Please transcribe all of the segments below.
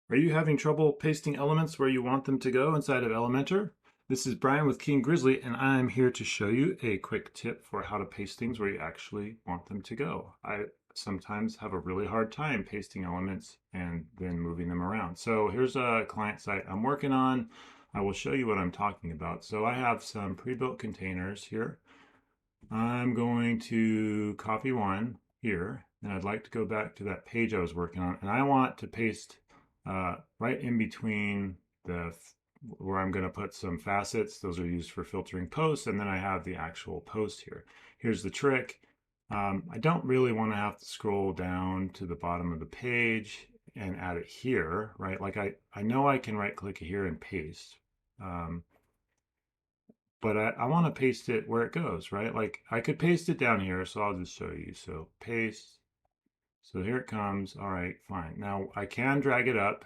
Are you having trouble pasting elements where you want them to go inside of Elementor? This is Brian with King Grizzly, and I'm here to show you a quick tip for how to paste things where you actually want them to go. I sometimes have a really hard time pasting elements and then moving them around. So here's a client site I'm working on. I will show you what I'm talking about. So I have some pre-built containers here. I'm going to copy one here, and I'd like to go back to that page I was working on, and I want to paste right in between where I'm going to put some facets. Those are used for filtering posts, and then I have the actual post here. Here's the trick. I don't really want to have to scroll down to the bottom of the page and add it here, right? Like I know I can right click here and paste. But I want to paste it where it goes, right? Like I could paste it down here, so I'll just show you. So paste. So here it comes. All right, fine. Now I can drag it up,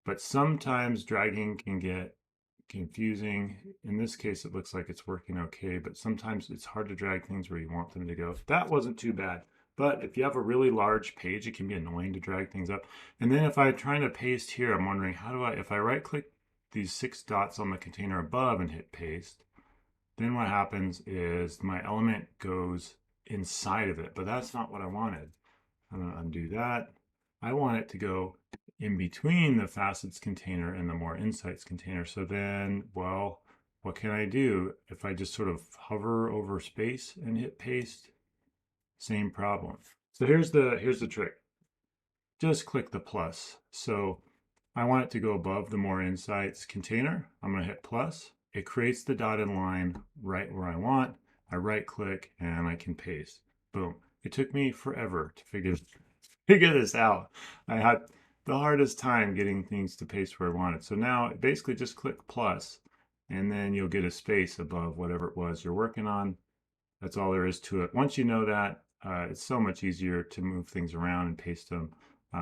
but sometimes dragging can get confusing. In this case, it looks like it's working okay, but sometimes it's hard to drag things where you want them to go. That wasn't too bad. But if you have a really large page, it can be annoying to drag things up. And then if I'm trying to paste here, I'm wondering if I right click these 6 dots on the container above and hit paste, then what happens is my element goes inside of it, but that's not what I wanted. I'm going to undo that. I want it to go in between the facets container and the more insights container. So then, well, what can I do? If I just sort of hover over space and hit paste, same problem. So here's the trick. Just click the plus. So I want it to go above the more insights container. I'm going to hit plus. It creates the dotted line right where I want. I right click and I can paste. Boom. It took me forever to figure this out. I had the hardest time getting things to paste where I wanted. So now basically just click plus and then you'll get a space above whatever it was you're working on. That's all there is to it. Once you know that, it's so much easier to move things around and paste them.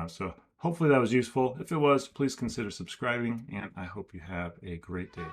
So hopefully that was useful. If it was, please consider subscribing, and I hope you have a great day.